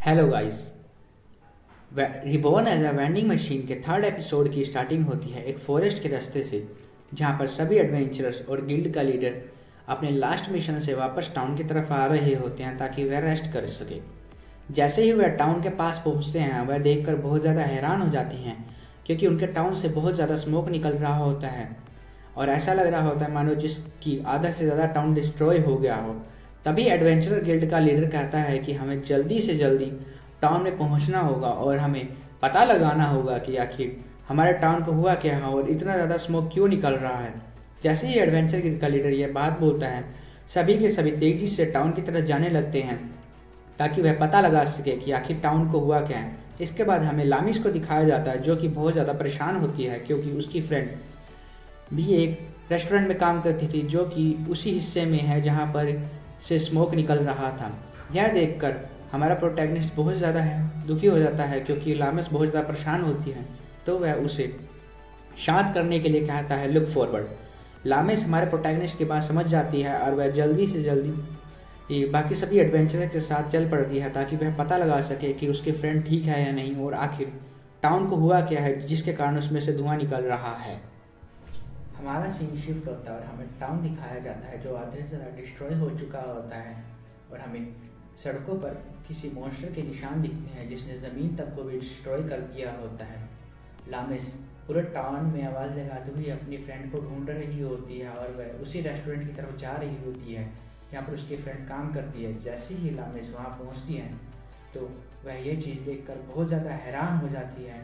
Hello guys. Reborn as a vending machine के third episode की starting होती है एक फॉरेस्ट के रास्ते से, जहां पर सभी एडवेंचरर्स और गिल्ड का लीडर अपने लास्ट मिशन से वापस टाउन की तरफ आ रहे होते हैं ताकि वह रेस्ट कर सके। जैसे ही वह टाउन के पास पहुंचते हैं, वह देखकर बहुत ज़्यादा हैरान हो जाती हैं, क्योंकि उनके टाउन से बहुत ज़्यादा स्मोक निकल रहा होता है और ऐसा लग रहा होता है मानो जिसकी आधा से ज़्यादा टाउन डिस्ट्रॉय हो गया हो। तभी एडवेंचरर गिल्ड का लीडर कहता है कि हमें जल्दी से जल्दी टाउन में पहुंचना होगा और हमें पता लगाना होगा कि आखिर हमारे टाउन को हुआ क्या है और इतना ज़्यादा स्मोक क्यों निकल रहा है। जैसे ही एडवेंचर गिल्ड का लीडर यह बात बोलता है, सभी के सभी तेज़ी से टाउन की तरफ जाने लगते हैं ताकि वह पता लगा सके कि आखिर टाउन को हुआ क्या है। इसके बाद हमें लामिस को दिखाया जाता है, जो कि बहुत ज़्यादा परेशान होती है क्योंकि उसकी फ्रेंड भी एक रेस्टोरेंट में काम करती थी, जो कि उसी हिस्से में है जहाँ पर से स्मोक निकल रहा था। यह देखकर हमारा प्रोटैगनिस्ट बहुत ज़्यादा दुखी हो जाता है, क्योंकि लामिस बहुत ज़्यादा परेशान होती है। तो वह उसे शांत करने के लिए कहता है लुक फॉरवर्ड। लामिस हमारे प्रोटैगनिस्ट की बात समझ जाती है और वह जल्दी से जल्दी बाकी सभी एडवेंचरर के साथ चल पड़ती है ताकि वह पता लगा सके कि उसके फ्रेंड ठीक है या नहीं और आखिर टाउन को हुआ क्या है जिसके कारण उसमें से धुआं निकल रहा है। हमारा सीन शिफ्ट होता है और हमें टाउन दिखाया जाता है जो आधे से ज़्यादा डिस्ट्रॉय हो चुका होता है और हमें सड़कों पर किसी मॉन्स्टर के निशान दिखते हैं जिसने ज़मीन तक को भी डिस्ट्रॉय कर दिया होता है। लामिस पूरे टाउन में आवाज़ लगाते हुए अपनी फ्रेंड को ढूंढ रही होती है और वह उसी रेस्टोरेंट की तरफ जा रही होती है जहाँ पर उसकी फ्रेंड काम करती है। जैसे ही लामिस वहाँ पहुँचती है तो वह ये चीज़ देखकर बहुत ज़्यादा हैरान हो जाती है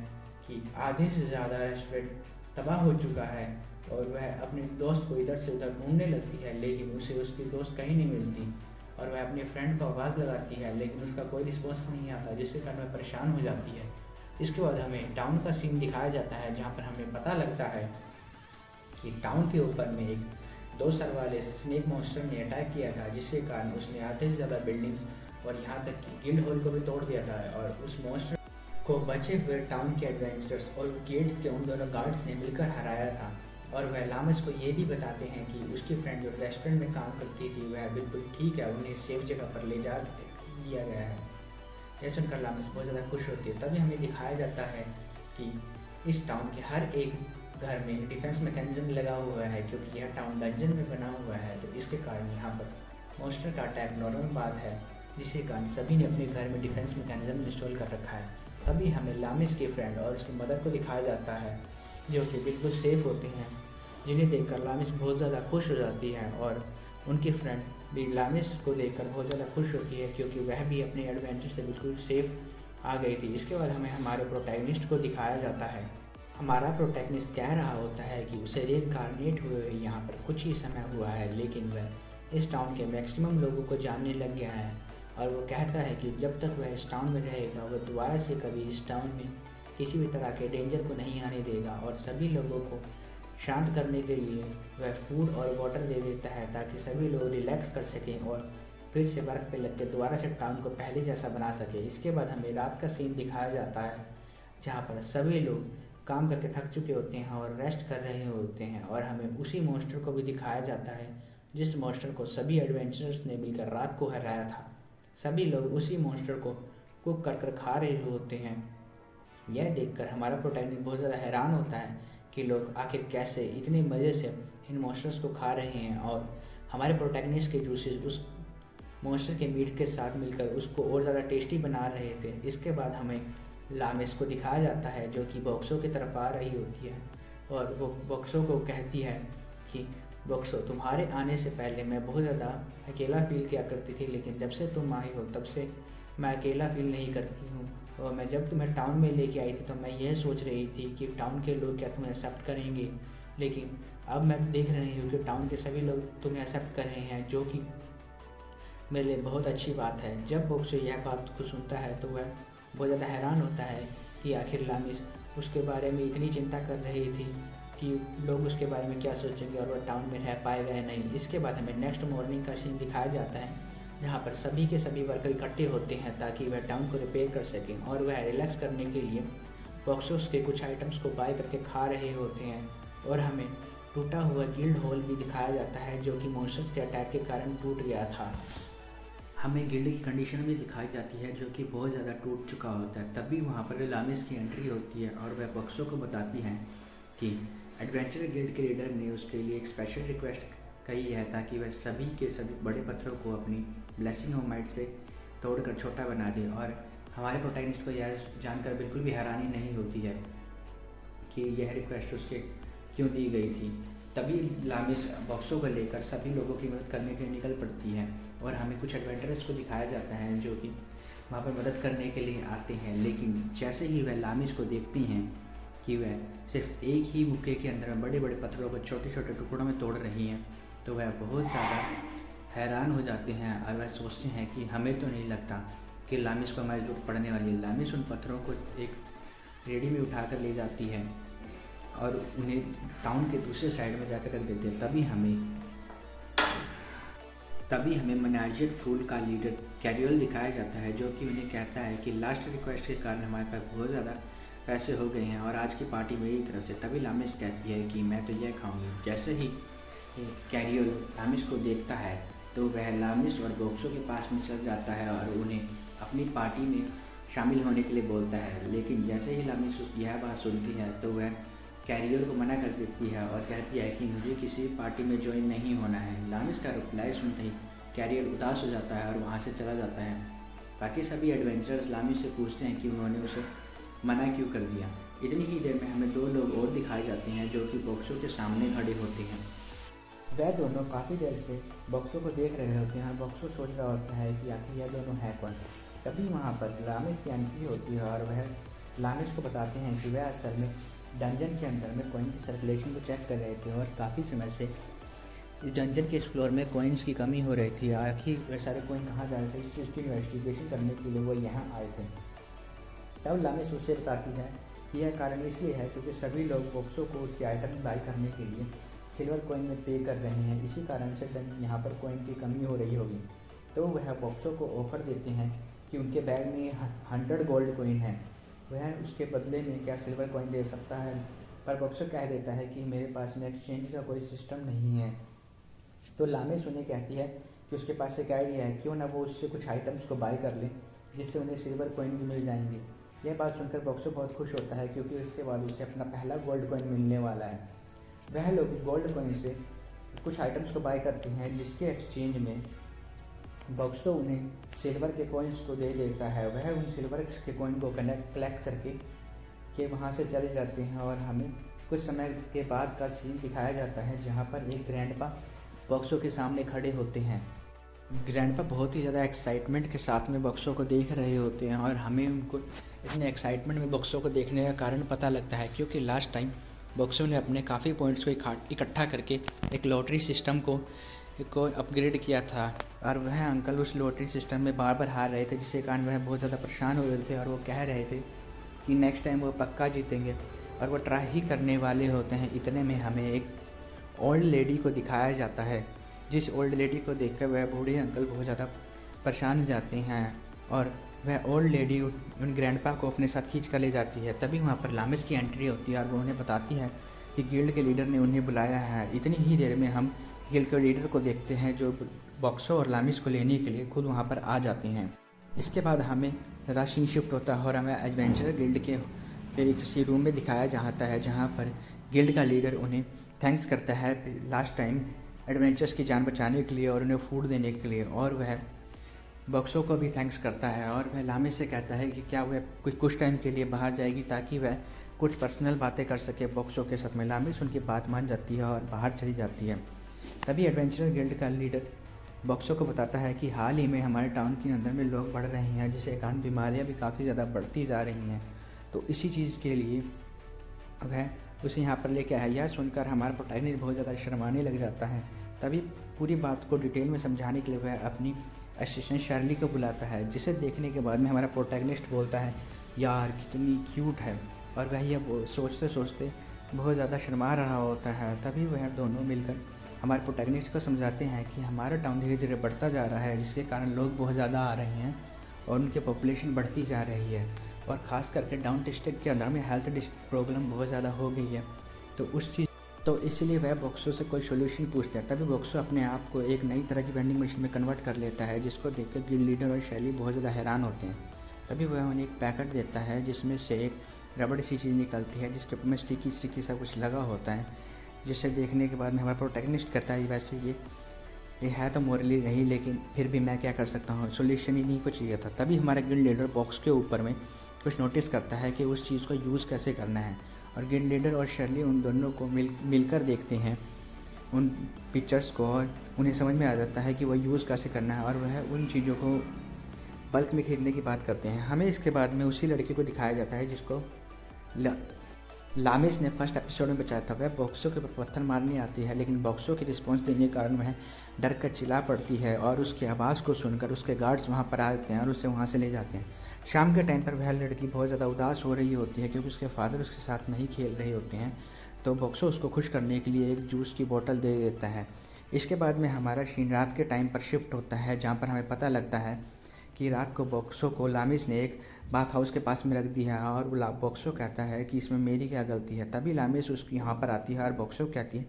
कि आधे से ज़्यादा रेस्टोरेंट तबाह हो चुका है और वह अपने दोस्त को इधर से उधर ढूंढने लगती है, लेकिन उसे उसकी दोस्त कहीं नहीं मिलती और वह अपने फ्रेंड को आवाज़ लगाती है, लेकिन उसका कोई रिस्पॉन्स नहीं आता, जिसके कारण वह परेशान हो जाती है। इसके बाद हमें टाउन का सीन दिखाया जाता है जहाँ पर हमें पता लगता है कि टाउन के ऊपर में एक 2 सर वाले स्नेक मॉन्स्टर ने अटैक किया था, जिसके कारण उसने आधे से ज़्यादा बिल्डिंग और यहाँ तक कि गिल्ड हॉल को भी तोड़ दिया था और उस मॉन्स्टर को बचे हुए टाउन के एडवेंचरर्स और गेट्स के उन दोनों गार्ड्स ने मिलकर हराया था। और वह लामिस को ये भी बताते हैं कि उसकी फ्रेंड जो रेस्टोरेंट में काम करती थी वह बिल्कुल ठीक है, उन्हें सेफ जगह पर ले जा दिया गया है। यह सुनकर लामिस बहुत ज़्यादा खुश होती है। तभी हमें दिखाया जाता है कि इस टाउन के हर एक घर में डिफेंस मैकेनिज्म लगा हुआ है, क्योंकि यह टाउन डंजन में बना हुआ है, तो इसके कारण यहाँ पर मॉन्स्टर का अटैक नॉर्मल बात है, जिसके कारण सभी ने अपने घर में डिफेंस मैकेनिज्म इंस्टॉल कर रखा है। तभी हमें लामिस की फ्रेंड और उसकी मदर को दिखाया जाता है जो कि बिल्कुल सेफ होती हैं, जिन्हें देखकर लामिस बहुत ज़्यादा खुश हो जाती है और उनकी फ्रेंड भी लामिस को देखकर बहुत ज़्यादा खुश होती है, क्योंकि वह भी अपने एडवेंचर से बिल्कुल सेफ आ गई थी। इसके बाद हमें हमारे प्रोटैगनिस्ट को दिखाया जाता है। हमारा प्रोटैगनिस्ट कह रहा होता है कि उसे रीइंकार्नेट हुए हुए यहाँ पर कुछ ही समय हुआ है, लेकिन वह इस टाउन के मैक्सिमम लोगों को जानने लग गया है और वो कहता है कि जब तक वह इस टाउन में रहेगा वह दोबारा से कभी इस टाउन में किसी भी तरह के डेंजर को नहीं आने देगा और सभी लोगों को शांत करने के लिए वह फूड और वाटर दे देता है ताकि सभी लोग रिलैक्स कर सकें और फिर से वर्क पे लग के दोबारा से टाउन को पहले जैसा बना सके। इसके बाद हमें रात का सीन दिखाया जाता है जहाँ पर सभी लोग काम करके थक चुके होते हैं और रेस्ट कर रहे होते हैं और हमें उसी मॉन्स्टर को भी दिखाया जाता है जिस मॉन्स्टर को सभी एडवेंचरर्स ने मिलकर रात को हराया था। सभी लोग उसी मॉन्स्टर को कुक कर कर खा रहे होते हैं। यह देखकर हमारा प्रोटैगनिस्ट बहुत ज़्यादा हैरान होता है कि लोग आखिर कैसे इतने मज़े से इन मॉन्स्टर्स को खा रहे हैं और हमारे प्रोटैगनिस्ट के जूसेस उस मॉन्स्टर के मीट के साथ मिलकर उसको और ज़्यादा टेस्टी बना रहे थे। इसके बाद हमें लामिस को दिखाया जाता है जो कि बॉक्सो की तरफ आ रही होती है और वो बॉक्सो को कहती है कि बॉक्सो, तुम्हारे आने से पहले मैं बहुत ज़्यादा अकेला फील किया करती थी, लेकिन जब से तुम आई हो तब से मैं अकेला फील नहीं करती हूँ। और मैं जब तुम्हें टाउन में लेके आई थी तो मैं यह सोच रही थी कि टाउन के लोग क्या तुम्हें एक्सेप्ट करेंगे, लेकिन अब मैं देख रही हूँ कि टाउन के सभी लोग तुम्हें एक्सेप्ट कर रहे हैं, जो कि मेरे लिए बहुत अच्छी बात है। जब बॉक्सो यह बात को सुनता है तो वह बहुत ज़्यादा हैरान होता है कि आखिर लामिस उसके बारे में इतनी चिंता कर रही थी कि लोग उसके बारे में क्या सोचेंगे और वह टाउन में रह पाएगा या नहीं। इसके बाद हमें नेक्स्ट मॉर्निंग का सीन दिखाया जाता है जहाँ पर सभी के सभी वर्कर इकट्ठे होते हैं ताकि वह टाउन को रिपेयर कर सकें और वह रिलैक्स करने के लिए बॉक्सोस के कुछ आइटम्स को बाय करके खा रहे होते हैं। और हमें टूटा हुआ गिल्ड हॉल भी दिखाया जाता है जो कि मॉन्स्टर्स के अटैक के कारण टूट गया था। हमें गिल्ड की कंडीशन भी दिखाई जाती है जो कि बहुत ज़्यादा टूट चुका होता है। तभी वहाँ पर लामिस की एंट्री होती है और वह बक्सों को बताती हैं कि एडवेंचर गिल्ड के लीडर ने उसके लिए एक स्पेशल रिक्वेस्ट कही है ताकि वह सभी के सभी बड़े पत्थरों को अपनी ब्लेसिंग ऑफ माइट से तोड़कर छोटा बना दे। और हमारे प्रोटैगनिस्ट को यह जानकर बिल्कुल भी हैरानी नहीं होती है कि यह रिक्वेस्ट उसके क्यों दी गई थी। तभी लामिस बॉक्सों को लेकर सभी लोगों की मदद करने के लिए निकल पड़ती है और हमें कुछ एडवेंचरर्स को दिखाया जाता है जो कि वहाँ पर मदद करने के लिए आते हैं। लेकिन जैसे ही वह लामिस को देखती हैं कि वह सिर्फ एक ही मुक्के के अंदर बड़े बड़े पत्थरों को छोटे छोटे टुकड़ों में तोड़ रही हैं तो वह बहुत ज़्यादा हैरान हो जाते हैं और वह सोचते हैं कि हमें तो नहीं लगता कि लामिस को हमारी जरूरत पड़ने वाली है। लामिस उन पत्थरों को एक रेडी में उठाकर ले जाती है और उन्हें टाउन के दूसरे साइड में जाकर रख देते हैं। तभी हमें मनाइजेड फूल का लीडर कैरियल दिखाया जाता है जो कि उन्हें कहता है कि लास्ट रिक्वेस्ट के कारण हमारे पास बहुत ज़्यादा पैसे हो गए हैं और आज की पार्टी मेरी तरफ से। तभी लामिस कहती है कि मैं तो यह खाऊंगी। जैसे ही कैरियल लामिस को देखता है तो वह लामिस और बॉक्सों के पास में चल जाता है और उन्हें अपनी पार्टी में शामिल होने के लिए बोलता है। लेकिन जैसे ही लामिस यह बात सुनती है तो वह कैरियर को मना कर देती है और कहती है कि मुझे किसी पार्टी में ज्वाइन नहीं होना है। लामिस का रिप्लाई सुनते ही कैरियर उदास हो जाता है और वहाँ से चला जाता है। बाकी सभी एडवेंचरर्स लामिस से पूछते हैं कि उन्होंने उसे मना क्यों कर दिया। इतनी ही देर में हमें दो लोग और दिखाए जाते हैं जो कि बॉक्सों के सामने खड़े होते हैं। वह दोनों काफ़ी देर से बॉक्सों को देख रहे होते हैं। बॉक्सों सोच रहा होता है कि आखिर यह दोनों है कौन। तभी वहाँ पर लामिस की एंट्री होती है और वह लामिस को बताते हैं कि वह असल में डंजन के अंदर में कॉइन की सर्कुलेशन को चेक कर रहे थे और काफ़ी समय से इस डंजन के एक्सप्लोर में कॉइन्स की कमी हो रही थी। आखिर वह सारे कॉइन कहाँ जा रहे थे इस चीज़ की इन्वेस्टिगेशन करने के लिए वो यहाँ आए थे। तब लामिस उससे बताती है कि यह कारण इसलिए है क्योंकि सभी लोग बॉक्सों को उसके आइटम बाई करने के लिए सिल्वर कॉइन में पे कर रहे हैं। इसी कारण से यहाँ पर कॉइन की कमी हो रही होगी। तो वह बॉक्सों को ऑफ़र देते हैं कि उनके बैग में 100 गोल्ड कॉइन है, वह उसके बदले में क्या सिल्वर कॉइन दे सकता है। पर बॉक्सो कह देता है कि मेरे पास में एक्सचेंज का कोई सिस्टम नहीं है। तो लामिस उन्हें कहती है कि उसके पास एक आइडिया है, क्यों ना वो उससे कुछ आइटम्स को बाय कर ले जिससे उन्हें सिल्वर कॉइन भी मिल जाएंगे। यह बात सुनकर बॉक्सो बहुत खुश होता है क्योंकि उसके बाद उसे अपना पहला गोल्ड कॉइन मिलने वाला है। वह लोग गोल्ड कॉइन से कुछ आइटम्स को बाय करते हैं जिसके एक्सचेंज में बॉक्सो उन्हें सिल्वर के कॉइन्स को दे देता है। वह उन सिल्वर के कॉइन को कलेक्ट करके वहाँ से चले जाते हैं और हमें कुछ समय के बाद का सीन दिखाया जाता है जहाँ पर एक ग्रैंडपा बॉक्सो के सामने खड़े होते हैं। ग्रैंडपा बहुत ही ज़्यादा एक्साइटमेंट के साथ में बॉक्सों को देख रहे होते हैं और हमें उनको इतने एक्साइटमेंट में बॉक्सों को देखने का कारण पता लगता है क्योंकि लास्ट टाइम बॉक्सों ने अपने काफ़ी पॉइंट्स को इकट्ठा करके एक लॉटरी सिस्टम को अपग्रेड किया था और वह अंकल उस लॉटरी सिस्टम में बार बार हार रहे थे जिसके कारण वह बहुत ज़्यादा परेशान हो रहे थे और वो कह रहे थे कि नेक्स्ट टाइम वो पक्का जीतेंगे और वो ट्राई ही करने वाले होते हैं। इतने में हमें एक ओल्ड लेडी को दिखाया जाता है जिस ओल्ड लेडी को देखकर वह बूढ़े अंकल बहुत ज़्यादा परेशान हो जाते हैं और वह ओल्ड लेडी उन ग्रैंडपा को अपने साथ खींच कर ले जाती है। तभी वहाँ पर लामिस की एंट्री होती है और वो उन्हें बताती है कि गिल्ड के लीडर ने उन्हें बुलाया है। इतनी ही देर में हम गिल्ड के लीडर को देखते हैं जो बॉक्सो और लामिस को लेने के लिए खुद वहाँ पर आ जाते हैं। इसके बाद हमें राशिंग शिफ्ट होता है और हमें एडवेंचर गिल्ड के किसी रूम में दिखाया जाता है जहाँ पर गिल्ड का लीडर उन्हें थैंक्स करता है लास्ट टाइम एडवेंचर्स की जान बचाने के लिए और उन्हें फूड देने के लिए, और वह बॉक्सो को भी थैंक्स करता है और वह लामिस से कहता है कि क्या वह कुछ टाइम के लिए बाहर जाएगी ताकि वह कुछ पर्सनल बातें कर सके बॉक्सो के साथ में। लामिस उनकी बात मान जाती है और बाहर चली जाती है। तभी एडवेंचर गिल्ड का लीडर बॉक्सो को बताता है कि हाल ही में हमारे टाउन के अंदर में लोग बढ़ रहे हैं जिसके कारण बीमारियाँ भी काफ़ी ज़्यादा बढ़ती जा रही हैं, तो इसी चीज़ के लिए वह उसे यहाँ पर लेके आया। यह सुनकर हमारा प्रोटैगनिस्ट बहुत ज़्यादा शर्माने लग जाता है। तभी पूरी बात को डिटेल में समझाने के लिए वह अपनी असिस्टेंट शर्ली को बुलाता है, जिसे देखने के बाद में हमारा प्रोटैगनिस्ट बोलता है यार कितनी क्यूट है, और वह यह सोचते सोचते बहुत ज़्यादा शर्मा रहा होता है। तभी वह दोनों मिलकर हमारे प्रोटैगनिस्ट को समझाते हैं कि हमारा टाउन धीरे धीरे बढ़ता जा रहा है जिसके कारण लोग बहुत ज़्यादा आ रहे हैं और उनकी पॉपुलेशन बढ़ती जा रही है, और ख़ास करके डाउन डिस्ट्रिक्ट के अंदर में हेल्थ प्रॉब्लम बहुत ज़्यादा हो गई है। तो उस चीज़ तो इसीलिए वह बॉक्सो से कोई सोल्यूशन पूछता है। तभी बॉक्सो अपने आप को एक नई तरह की वेंडिंग मशीन में कन्वर्ट कर लेता है, जिसको देखकर गिल्ड लीडर और शैली बहुत ज़्यादा हैरान होते हैं। तभी वह उन्हें एक पैकेट देता है जिसमें से एक रबड़ सी चीज़ निकलती है, जिसके ऊपर में स्टिकी सा कुछ लगा होता है, जिसे देखने के बाद में हमारा प्रोटैगनिस्ट कहता है वैसे ये है तो मोरली नहीं, लेकिन फिर भी मैं क्या कर सकता हूँ, सोल्यूशन ही नहीं को चाहिए था। तभी हमारा गिल्ड लीडर बॉक्स के ऊपर में कुछ नोटिस करता है कि उस चीज़ को यूज़ कैसे करना है, और गिल्ड लीडर और शर्ली उन दोनों को मिलकर देखते हैं उन पिक्चर्स को, और उन्हें समझ में आ जाता है कि वह यूज़ कैसे करना है, और वह उन चीज़ों को बल्क में खरीदने की बात करते हैं। हमें इसके बाद में उसी लड़के को दिखाया जाता है जिसको लामिस ने फर्स्ट एपिसोड में बचाया था। वह बॉक्सो के ऊपर पत्थर मारने आती है, लेकिन बॉक्सो की रिस्पॉन्स देने के कारण वह डर कर चिल्ला पड़ती है, और उसकी आवाज़ को सुनकर उसके गार्ड्स वहाँ पर आ जाते हैं और उसे वहाँ से ले जाते हैं। शाम के टाइम पर वह लड़की बहुत ज़्यादा उदास हो रही होती है क्योंकि उसके फादर उसके साथ नहीं खेल रहे होते हैं। तो बॉक्सो उसको खुश करने के लिए एक जूस की बोतल दे देता है। इसके बाद में हमारा सीन रात के टाइम पर शिफ्ट होता है, जहाँ पर हमें पता लगता है कि रात को बॉक्सो को लामिस ने एक बाथ हाउस के पास में रख दिया है, और बॉक्सो कहता है कि इसमें मेरी क्या गलती है। तभी लामिस उसकी यहाँ पर आती है और बॉक्सो कहती है,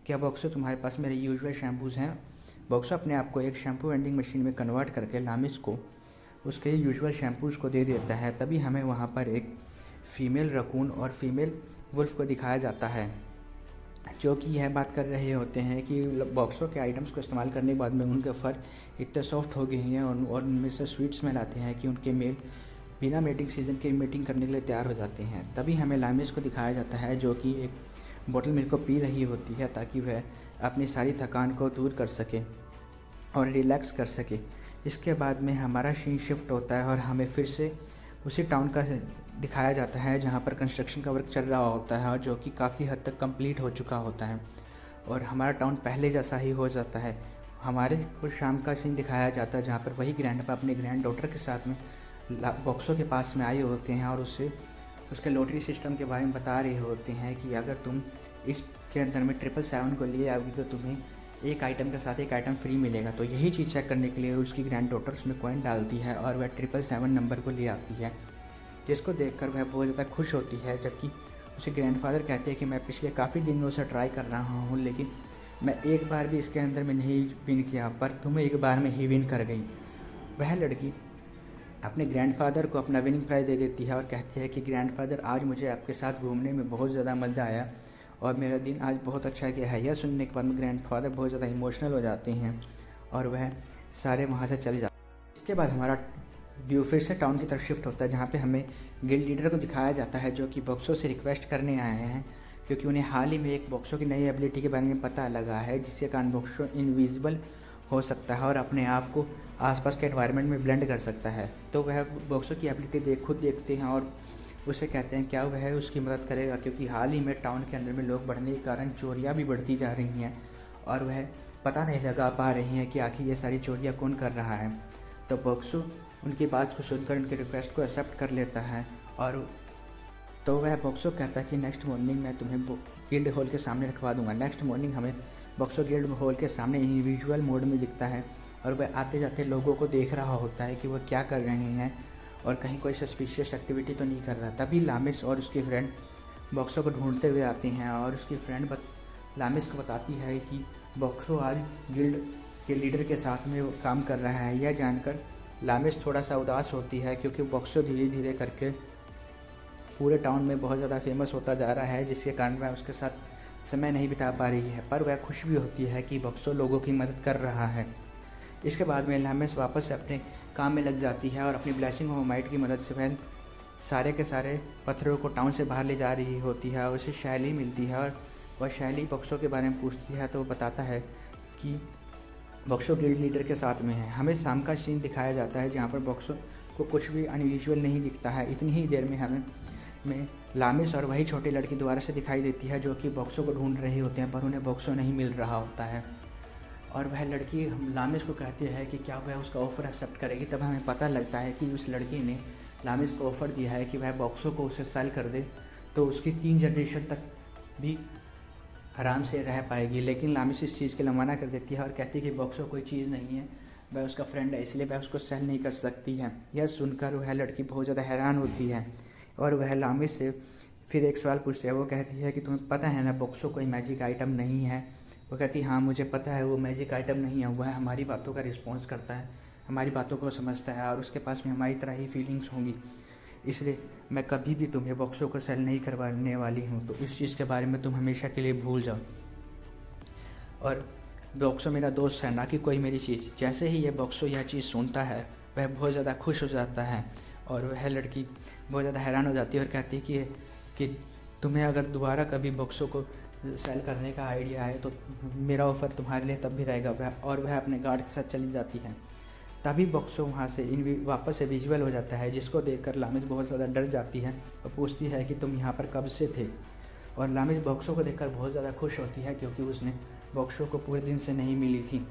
क्या बॉक्सो तुम्हारे पास मेरे यूजुअल शैम्पूज़ हैं। बॉक्सो अपने आप को एक शैम्पू वेंडिंग मशीन में कन्वर्ट करके लामिस को उसके यूजुअल शैम्पूज़ को दे देता है। तभी हमें वहाँ पर एक फ़ीमेल रकून और फीमेल वुल्फ को दिखाया जाता है, जो कि यह बात कर रहे होते हैं कि बॉक्सो के आइटम्स को इस्तेमाल करने के बाद में उनके फर इतने सॉफ्ट हो गए हैं और उनमें से स्वीट स्मेल आते हैं कि उनके मेल बिना मेटिंग सीजन के मीटिंग करने के लिए तैयार हो जाते हैं। तभी हमें लामिस को दिखाया जाता है जो कि एक बोतल मिल्क को पी रही होती है ताकि वह अपनी सारी थकान को दूर कर सके और रिलैक्स कर सके। इसके बाद में हमारा सीन शिफ्ट होता है और हमें फिर से उसी टाउन का दिखाया जाता है जहाँ पर कंस्ट्रक्शन का वर्क चल रहा होता है और जो कि काफ़ी हद तक कंप्लीट हो चुका होता है, और हमारा टाउन पहले जैसा ही हो जाता है। हमारे को शाम का सीन दिखाया जाता है जहाँ पर वही ग्रैंडपा अपने ग्रैंड डॉटर के साथ में बॉक्सो के पास में आए होते हैं और उससे उसके लॉटरी सिस्टम के बारे में बता रहे होते हैं कि अगर तुम इसके अंदर में 777 को लिए आओगी तो तुम्हें एक आइटम के साथ एक आइटम फ्री मिलेगा। तो यही चीज़ चेक करने के लिए उसकी ग्रैंड डॉटर उसमें कॉइन डालती है और वह 777 नंबर को ले आती है, जिसको देखकर वह बहुत ज़्यादा खुश होती है। जबकि उसके ग्रैंडफादर कहते हैं कि मैं पिछले काफ़ी दिनों से ट्राई कर रहा हूँ, लेकिन मैं एक बार भी इसके अंदर में नहीं विन किया, पर तुम एक बार में ही विन कर गई। वह लड़की अपने ग्रैंडफादर को अपना विनिंग प्राइज़ दे देती है और कहती है कि ग्रैंडफादर, आज मुझे आपके साथ घूमने में बहुत ज़्यादा मज़ा आया और मेरा दिन आज बहुत अच्छा गया है। यह सुनने के बाद में ग्रैंडफादर बहुत ज़्यादा इमोशनल हो जाते हैं और वह सारे वहाँ से चले जाते हैं। इसके बाद हमारा व्यू फिर से टाउन की तरफ शिफ्ट होता है, जहाँ पे हमें गिल्ड लीडर को दिखाया जाता है जो कि बॉक्सो से रिक्वेस्ट करने आए हैं, क्योंकि उन्हें हाल ही में एक बॉक्सो की नई एबिलिटी के बारे में पता लगा है, जिसके कारण बॉक्सो इनविजिबल हो सकता है और अपने आप को आसपास के एनवायरनमेंट में ब्लेंड कर सकता है। तो वह बॉक्सो की एबिलिटी खुद देखते हैं और उससे कहते हैं क्या वह उसकी मदद करेगा, क्योंकि हाल ही में टाउन के अंदर में लोग बढ़ने के कारण चोरियाँ भी बढ़ती जा रही हैं और वह पता नहीं लगा पा रही हैं कि आखिर ये सारी चोरियाँ कौन कर रहा है। तो बॉक्सो उनकी बात को सुनकर उनके रिक्वेस्ट को एक्सेप्ट कर लेता है और तो वह बॉक्सो कहता है कि नेक्स्ट मॉर्निंग मैं तुम्हें गिल्ड हॉल के सामने रखवा दूंगा। नेक्स्ट मॉर्निंग हमें बॉक्सो गिल्ड हॉल के सामने इंडिविजुअल मोड में दिखता है और वह आते जाते लोगों को देख रहा होता है कि वह क्या कर रहे हैं और कहीं कोई सस्पिशियस एक्टिविटी तो नहीं कर रहा। तभी लामिस और उसके फ्रेंड बॉक्सो को ढूंढते हुए आते हैं और उसकी फ्रेंड लामिस को बताती है कि बॉक्सो आज गिल्ड के लीडर के साथ में काम कर रहा है। यह जानकर लामिस थोड़ा सा उदास होती है क्योंकि बॉक्सो धीरे धीरे करके पूरे टाउन में बहुत ज़्यादा फेमस होता जा रहा है, जिसके कारण वह उसके साथ समय नहीं बिता पा रही है, पर वह खुश भी होती है कि बॉक्सो लोगों की मदद कर रहा है। इसके बाद में लामिस वापस से अपने काम में लग जाती है और अपनी ब्लेसिंग ऑफ माइट की मदद से वह सारे के सारे पत्थरों को टाउन से बाहर ले जा रही होती है और उसे शैली मिलती है और वह शैली बॉक्सो के बारे में पूछती है तो वो बताता है कि बॉक्सो गिल्ड लीडर के साथ में है। हमें शाम का सीन दिखाया जाता है जहाँ पर बॉक्सो को कुछ भी अनयूजुअल नहीं दिखता है। इतनी ही देर में हमें लामिस और वही छोटी लड़की दोबारा से दिखाई देती है जो कि बॉक्सो को ढूंढ रहे होते हैं, पर उन्हें बॉक्सो नहीं मिल रहा होता है और वह लड़की लामिस को कहती है कि क्या वह उसका ऑफ़र एक्सेप्ट करेगी। तब हमें पता लगता है कि उस लड़की ने लामिस को ऑफ़र दिया है कि वह बॉक्सो को उसे सेल कर दे तो उसकी 3 जनरेशन तक भी आराम से रह पाएगी। लेकिन लामिस इस चीज़ के लिए मना कर देती है और कहती है कि बॉक्सो कोई चीज़ नहीं है, वह उसका फ्रेंड है, इसलिए वह उसको सेल नहीं कर सकती है। यह सुनकर वह लड़की बहुत ज़्यादा हैरान होती है और वह लामिस से फिर एक सवाल पूछते हैं, वो कहती है कि तुम्हें पता है ना बॉक्सो कोई मैजिक आइटम नहीं है। वो कहती है हाँ मुझे पता है वो मैजिक आइटम नहीं है, वह हमारी बातों का रिस्पॉन्स करता है, हमारी बातों को समझता है और उसके पास में हमारी तरह ही फीलिंग्स होंगी, इसलिए मैं कभी भी तुम्हें बॉक्सो को सेल नहीं करवाने वाली हूँ, तो इस चीज़ के बारे में तुम हमेशा के लिए भूल जाओ। और बॉक्सो मेरा दोस्त है ना कि कोई मेरी चीज़। जैसे ही ये बॉक्सो यह चीज़ सुनता है वह बहुत ज़्यादा खुश हो जाता है और वह लड़की बहुत ज़्यादा हैरान हो जाती है और कहती है कि तुम्हें अगर दोबारा कभी बॉक्सो को सेल करने का आइडिया है तो मेरा ऑफ़र तुम्हारे लिए तब भी रहेगा। वह अपने गार्ड के साथ चली जाती है। तभी बॉक्सो वहाँ से वापस से विजुअल हो जाता है, जिसको देखकर लामिज बहुत ज़्यादा डर जाती है और पूछती है कि तुम यहाँ पर कब से थे। और लामिज बॉक्सो को देखकर बहुत ज़्यादा खुश होती है क्योंकि उसने बॉक्सो को पूरे दिन से नहीं मिली थी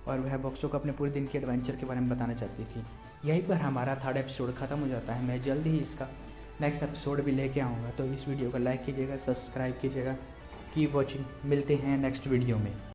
और वह बॉक्सो को अपने पूरे दिन के एडवेंचर के बारे में बताना चाहती थी। यहीं पर हमारा 3rd एपिसोड ख़त्म हो जाता है। मैं जल्द ही इसका नेक्स्ट एपिसोड भी लेके आऊँगा, तो इस वीडियो को लाइक कीजिएगा, सब्सक्राइब कीजिएगा। कीप वॉचिंग, मिलते हैं नेक्स्ट वीडियो में।